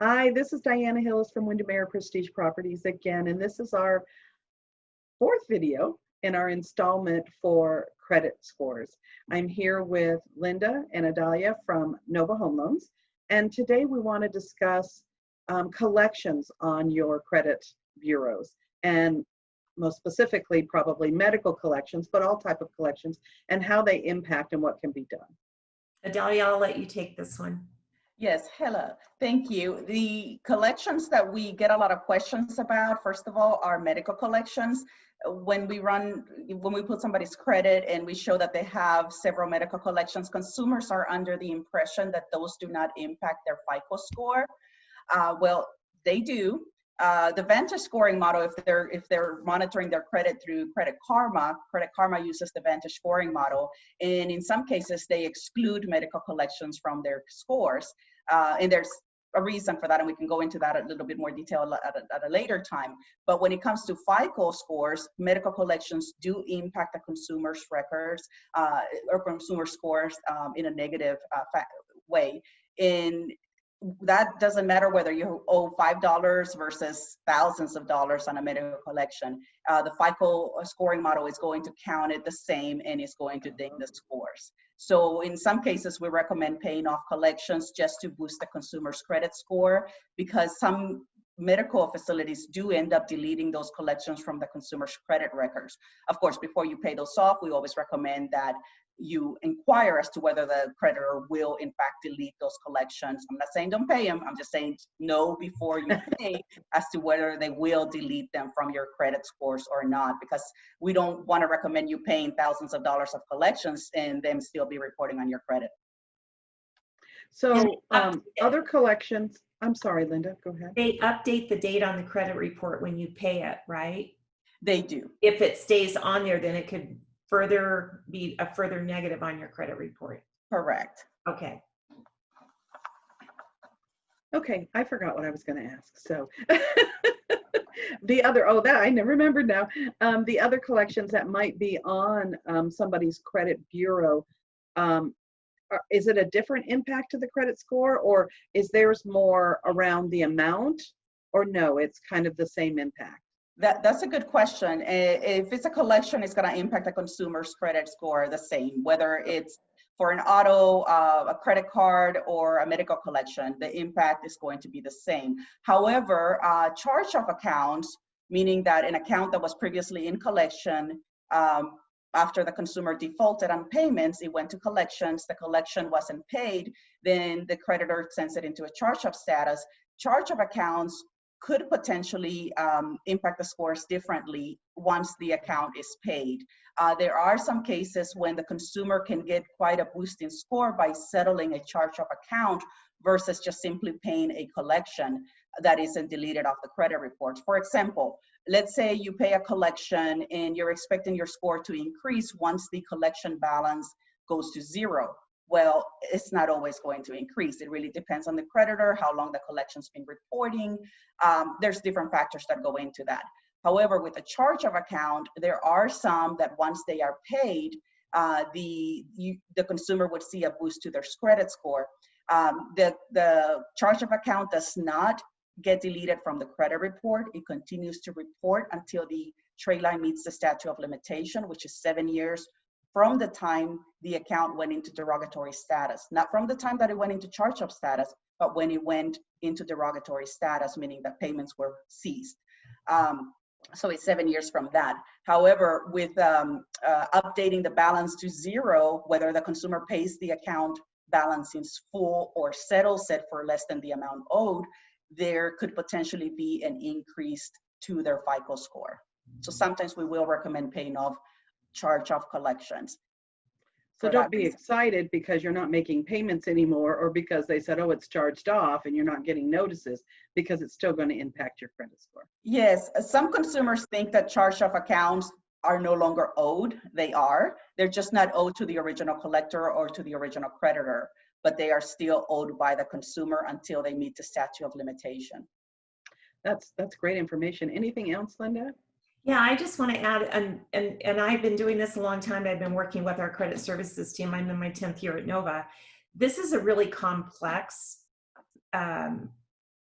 Hi, this is Diana Hillis from Windermere Prestige Properties again, and this is our fourth video in our installment for credit scores. I'm here with Linda and Idalia from Nova Home Loans, and today we want to discuss collections on your credit bureaus, and most specifically probably medical collections, but all type of collections, and how they impact and what can be done. Idalia, I'll let you take this one. Yes, hello. Thank you. The collections that we get a lot of questions about, first of all, are medical collections. When we put somebody's credit and we show that they have several medical collections, consumers are under the impression that those do not impact their FICO score. Well, they do. The Vantage scoring model, if they're monitoring their credit through Credit Karma uses the Vantage scoring model, and in some cases they exclude medical collections from their scores, and there's a reason for that, and we can go into that a little bit more detail at a later time. But when it comes to FICO scores, medical collections do impact the consumer's records or consumer scores in a negative way. That doesn't matter whether you owe $5 versus thousands of dollars on a medical collection. The FICO scoring model is going to count it the same and is going to ding the scores. So in some cases, we recommend paying off collections just to boost the consumer's credit score, because some medical facilities do end up deleting those collections from the consumer's credit records. Of course, before you pay those off, we always recommend that you inquire as to whether the creditor will in fact delete those collections. I'm not saying don't pay them, I'm just saying know before you pay as to whether they will delete them from your credit scores or not, because we don't want to recommend you paying thousands of dollars of collections and them still be reporting on your credit. So other collections, I'm sorry, Linda, go ahead. They update the date on the credit report when you pay it, right? They do. If it stays on there, then it could further be a further negative on your credit report. Correct. Okay. Okay, I forgot what I was going to ask. So the other, that I never remembered now. The other collections that might be on somebody's credit bureau, is it a different impact to the credit score, or is theirs more around the amount, or no, it's kind of the same impact? That's a good question. If it's a collection, it's going to impact the consumer's credit score the same, whether it's for an auto, a credit card, or a medical collection, the impact is going to be the same. However, charge-off accounts, meaning that an account that was previously in collection, after the consumer defaulted on payments, it went to collections, the collection wasn't paid, then the creditor sends it into a charge-off status. Charge-off accounts could potentially impact the scores differently once the account is paid. There are some cases when the consumer can get quite a boost in score by settling a charge-off account versus just simply paying a collection that isn't deleted off the credit report. For example, let's say you pay a collection and you're expecting your score to increase once the collection balance goes to zero. Well, it's not always going to increase. It really depends on the creditor, how long the collection's been reporting. There's different factors that go into that. However, with a charge-off account, there are some that once they are paid, the consumer would see a boost to their credit score. The charge-off account does not get deleted from the credit report. It continues to report until the trade line meets the statute of limitation, which is 7 years from the time the account went into derogatory status. Not from the time that it went into charge-off status, but when it went into derogatory status, meaning that payments were ceased. So it's 7 years from that. However, with updating the balance to zero, whether the consumer pays the account balance in full or settles it for less than the amount owed, there could potentially be an increase to their FICO score. So sometimes we will recommend paying off charge-off collections. So don't be excited because you're not making payments anymore, or because they said, oh, it's charged off and you're not getting notices, because it's still going to impact your credit score. Yes, some consumers think that charge-off accounts are no longer owed. They are. They're just not owed to the original collector or to the original creditor, but they are still owed by the consumer until they meet the statute of limitation. That's great information. Anything else, Linda? Yeah, I just want to add, and I've been doing this a long time. I've been working with our credit services team. I'm in my 10th year at Nova. This is a really complex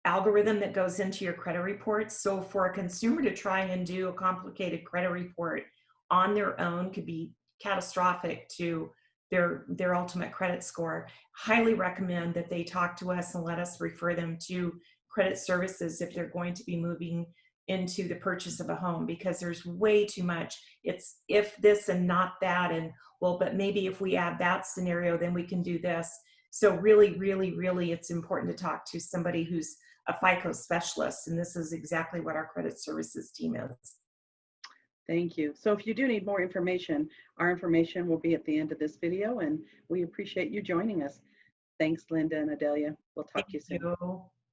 algorithm that goes into your credit reports. So for a consumer to try and do a complicated credit report on their own could be catastrophic to their ultimate credit score. Highly recommend that they talk to us and let us refer them to credit services if they're going to be moving into the purchase of a home, because there's way too much. It's if this and not that, and well, but maybe if we add that scenario, then we can do this. So really, really, really, it's important to talk to somebody who's a FICO specialist, and this is exactly what our credit services team is. Thank you. So if you do need more information, our information will be at the end of this video, and we appreciate you joining us. Thanks, Linda and Idalia. We'll talk to you soon. Thank you.